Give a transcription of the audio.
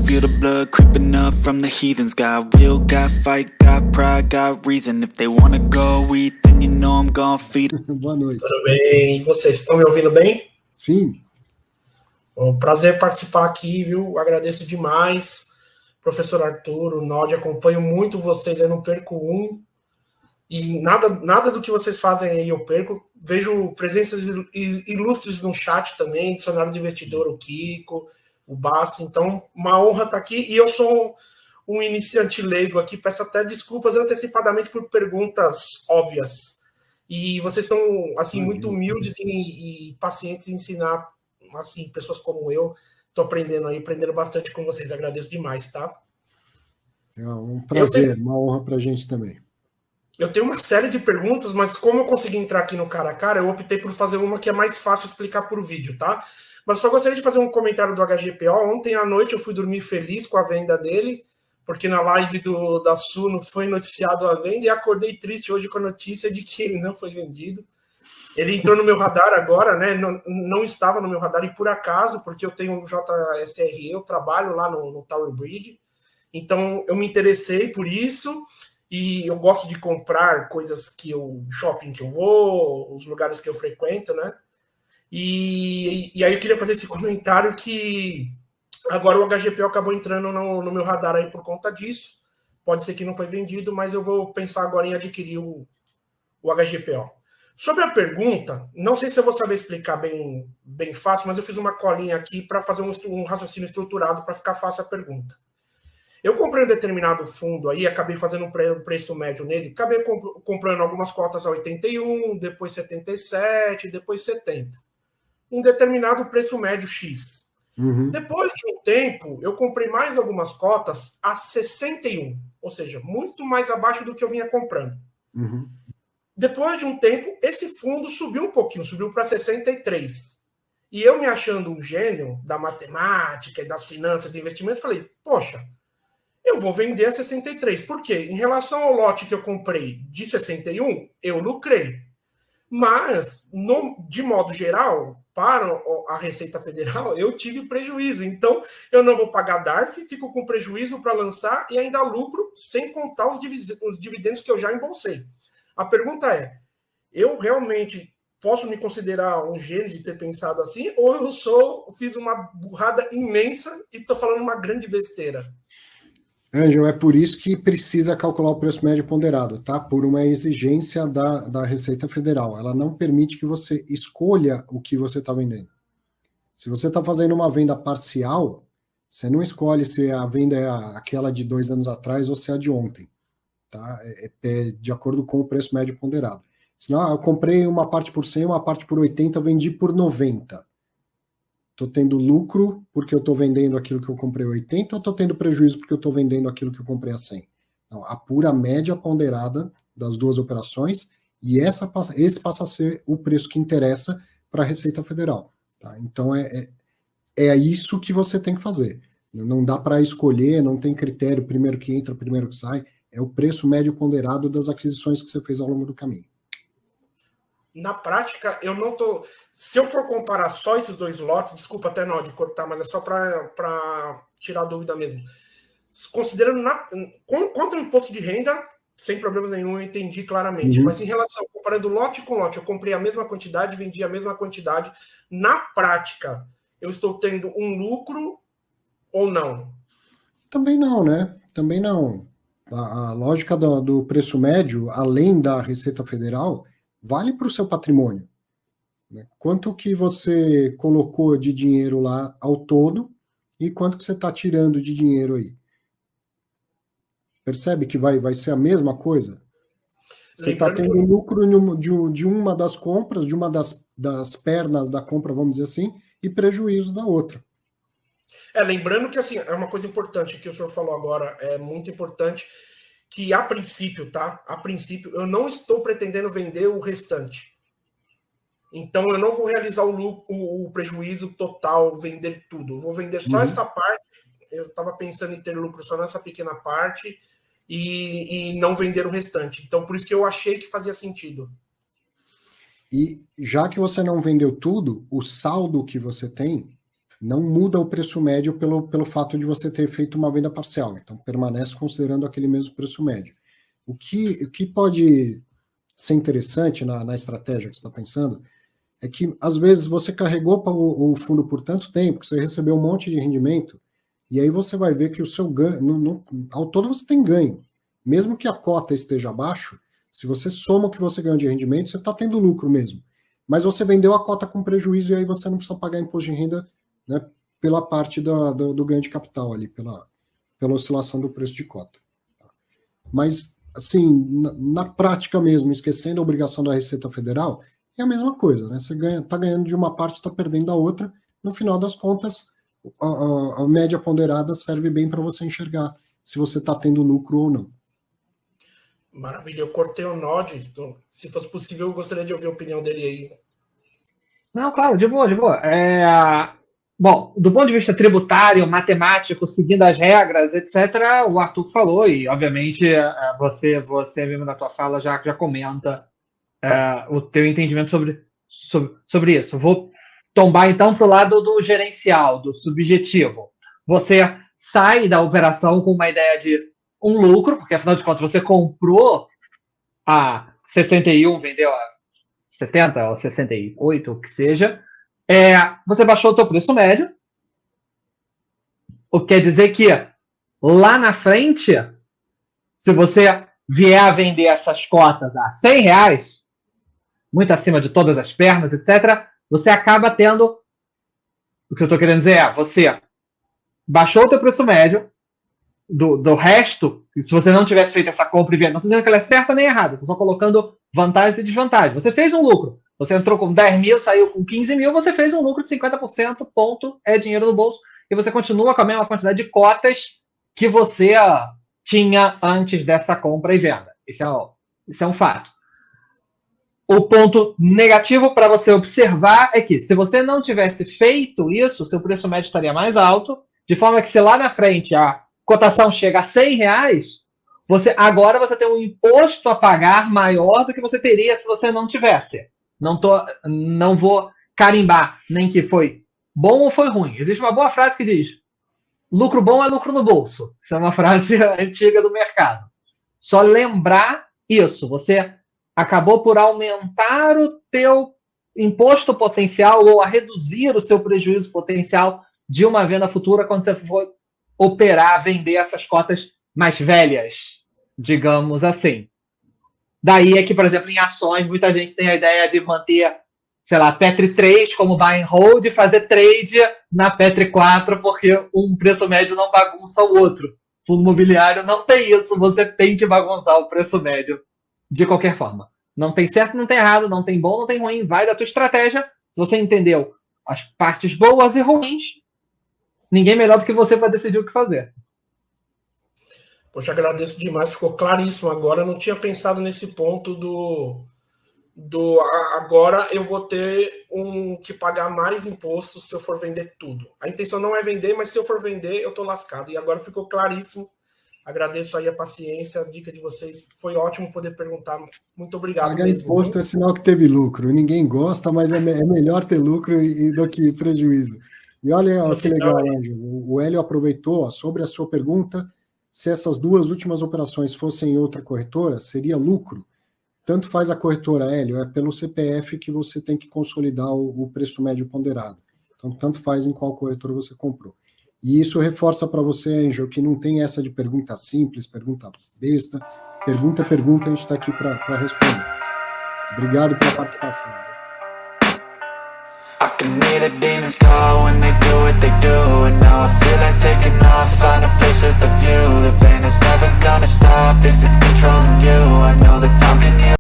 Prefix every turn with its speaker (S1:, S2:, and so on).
S1: feel the blood creeping up from the heathens. Got will, got fight, got pride, got reason. If they wanna go eat, then you know I'm gonna feed.
S2: Boa noite.
S3: Tudo bem? E vocês estão me ouvindo bem?
S2: Sim.
S3: Um prazer participar aqui, viu? Agradeço demais. Professor Arturo, Nod, acompanho muito vocês, eu não perco um. E nada do que vocês fazem aí eu perco. Vejo presenças ilustres no chat também, dicionário de investidor, o Kiko, o Bassi. Então, uma honra estar aqui. E eu sou um iniciante leigo aqui, peço até desculpas antecipadamente por perguntas óbvias. E vocês são, assim, muito humildes e pacientes em ensinar, assim, pessoas como eu. Estou aprendendo bastante com vocês. Agradeço demais, tá?
S2: É um prazer, uma honra para a gente também.
S3: Eu tenho uma série de perguntas, mas como eu consegui entrar aqui no cara a cara, eu optei por fazer uma que é mais fácil explicar por vídeo, tá? Mas só gostaria de fazer um comentário do HGPO. Ontem à noite eu fui dormir feliz com a venda dele, porque na live da Suno foi noticiado a venda, e acordei triste hoje com a notícia de que ele não foi vendido. Ele entrou no meu radar agora, né? Não estava no meu radar, e por acaso, porque eu tenho um JSRE, eu trabalho lá no Tower Bridge, então eu me interessei por isso. E eu gosto de comprar coisas shopping que eu vou, os lugares que eu frequento, né? E aí eu queria fazer esse comentário que agora o HGPO acabou entrando no meu radar aí por conta disso. Pode ser que não foi vendido, mas eu vou pensar agora em adquirir o HGPO. Sobre a pergunta, não sei se eu vou saber explicar bem fácil, mas eu fiz uma colinha aqui para fazer um raciocínio estruturado para ficar fácil a pergunta. Eu comprei um determinado fundo aí, acabei fazendo um preço médio nele, acabei comprando algumas cotas a 81, depois 77, depois 70. Um determinado preço médio X.
S2: Uhum.
S3: Depois de um tempo, eu comprei mais algumas cotas a 61, ou seja, muito mais abaixo do que eu vinha comprando.
S2: Uhum.
S3: Depois de um tempo, esse fundo subiu um pouquinho, subiu para 63. E eu me achando um gênio da matemática e das finanças e investimentos, falei, poxa, eu vou vender a 63. Por quê? Em relação ao lote que eu comprei de 61, eu lucrei. Mas, de modo geral, para a Receita Federal, eu tive prejuízo. Então, eu não vou pagar DARF, fico com prejuízo para lançar e ainda lucro, sem contar os dividendos que eu já embolsei. A pergunta é, eu realmente posso me considerar um gênio de ter pensado assim, ou eu fiz uma burrada imensa e estou falando uma grande besteira?
S2: Ângelo, é por isso que precisa calcular o preço médio ponderado, tá? Por uma exigência da Receita Federal. Ela não permite que você escolha o que você está vendendo. Se você está fazendo uma venda parcial, você não escolhe se a venda é aquela de 2 anos atrás ou se é a de ontem, tá? É de acordo com o preço médio ponderado. Senão, eu comprei uma parte por 100, uma parte por 80, vendi por 90. Estou tendo lucro porque eu estou vendendo aquilo que eu comprei a 80 ou estou tendo prejuízo porque eu estou vendendo aquilo que eu comprei a 100? Então, a pura média ponderada das duas operações, e esse passa a ser o preço que interessa para a Receita Federal. Tá? Então, é isso que você tem que fazer. Não dá para escolher, não tem critério, primeiro que entra, primeiro que sai. É o preço médio ponderado das aquisições que você fez ao longo do caminho.
S3: Na prática, eu não tô. Se eu for comparar só esses dois lotes, desculpa até não de cortar, mas é só para tirar a dúvida mesmo. Considerando quanto ao imposto de renda, sem problema nenhum, eu entendi claramente. Mas em relação, comparando lote com lote, eu comprei a mesma quantidade, vendi a mesma quantidade. Na prática, eu estou tendo um lucro ou não?
S2: Também não, né? Também não. A lógica do preço médio, além da Receita Federal, vale para o seu patrimônio. Né? Quanto que você colocou de dinheiro lá ao todo e quanto que você está tirando de dinheiro aí. Percebe que vai ser a mesma coisa? Você está tendo lucro de uma das compras, de uma das pernas da compra, vamos dizer assim, e prejuízo da outra.
S3: Lembrando que assim, é uma coisa importante que o senhor falou agora, é muito importante, que a princípio, tá? A princípio, eu não estou pretendendo vender o restante. Então, eu não vou realizar o prejuízo total, vender tudo. Eu vou vender só essa parte. Eu estava pensando em ter lucro só nessa pequena parte e não vender o restante. Então, por isso que eu achei que fazia sentido.
S2: E já que você não vendeu tudo, o saldo que você tem não muda o preço médio pelo fato de você ter feito uma venda parcial. Então, permanece considerando aquele mesmo preço médio. O que pode ser interessante na estratégia que você está pensando é que, às vezes, você carregou para o fundo por tanto tempo que você recebeu um monte de rendimento, e aí você vai ver que o seu ganho, ao todo você tem ganho. Mesmo que a cota esteja abaixo, se você soma o que você ganhou de rendimento, você está tendo lucro mesmo. Mas você vendeu a cota com prejuízo e aí você não precisa pagar imposto de renda, né, pela parte do ganho de capital ali, pela oscilação do preço de cota. Mas, assim, na prática mesmo, esquecendo a obrigação da Receita Federal, é a mesma coisa, né? Você está ganhando de uma parte, está perdendo da outra. No final das contas, a média ponderada serve bem para você enxergar se você está tendo lucro ou não.
S3: Maravilha, eu cortei o Nod, então, se fosse possível, eu gostaria de ouvir a opinião dele aí.
S4: Não, claro, de boa. Bom, do ponto de vista tributário, matemático, seguindo as regras, etc., o Arthur falou, e obviamente você mesmo na tua fala já comenta o teu entendimento sobre isso. Vou tombar então para o lado do gerencial, do subjetivo. Você sai da operação com uma ideia de um lucro, porque afinal de contas você comprou a 61, vendeu a 70 ou 68, o que seja. Você baixou o teu preço médio, o que quer dizer que lá na frente, se você vier a vender essas cotas a R$100, muito acima de todas as pernas, etc., você acaba tendo, o que eu estou querendo dizer você baixou o teu preço médio, do resto, se você não tivesse feito essa compra e venda, não estou dizendo que ela é certa nem errada, estou só colocando vantagens e desvantagens. Você fez um lucro, você entrou com 10 mil, saiu com 15 mil, você fez um lucro de 50%, ponto, é dinheiro no bolso, e você continua com a mesma quantidade de cotas que você tinha antes dessa compra e venda. Isso é um fato. O ponto negativo para você observar é que, se você não tivesse feito isso, seu preço médio estaria mais alto, de forma que, se lá na frente a cotação chega a R$100, agora você tem um imposto a pagar maior do que você teria se você não tivesse. Não vou carimbar nem que foi bom ou foi ruim. Existe uma boa frase que diz: lucro bom é lucro no bolso. Isso é uma frase antiga do mercado. Só lembrar isso. Você acabou por aumentar o teu imposto potencial ou a reduzir o seu prejuízo potencial de uma venda futura quando você for operar, vender essas cotas mais velhas, digamos assim. Daí é que, por exemplo, em ações, muita gente tem a ideia de manter, sei lá, Petri 3 como buy and hold e fazer trade na Petri 4, porque um preço médio não bagunça o outro. Fundo imobiliário não tem isso, você tem que bagunçar o preço médio de qualquer forma. Não tem certo, não tem errado, não tem bom, não tem ruim, vai da tua estratégia. Se você entendeu as partes boas e ruins, ninguém melhor do que você para decidir o que fazer.
S3: Poxa, agradeço demais, ficou claríssimo agora. Eu não tinha pensado nesse ponto do agora eu vou ter que pagar mais impostos se eu for vender tudo. A intenção não é vender, mas se eu for vender, eu tô lascado. E agora ficou claríssimo. Agradeço aí a paciência, a dica de vocês. Foi ótimo poder perguntar. Muito obrigado.
S2: Pagar imposto é sinal que teve lucro. Ninguém gosta, mas é melhor ter lucro do que prejuízo. E olha que legal, Ângelo. O Hélio aproveitou sobre a sua pergunta. Se essas duas últimas operações fossem em outra corretora, seria lucro? Tanto faz a corretora, Hélio, é pelo CPF que você tem que consolidar o preço médio ponderado. Então, tanto faz em qual corretora você comprou. E isso reforça para você, Ângelo, que não tem essa de pergunta simples, pergunta besta. Pergunta, a gente está aqui para responder. Obrigado pela participação.
S1: I can hear the demons call when they do what they do. And now I feel like taking off, find a place with a view. The pain is never gonna stop if it's controlling you. I know the time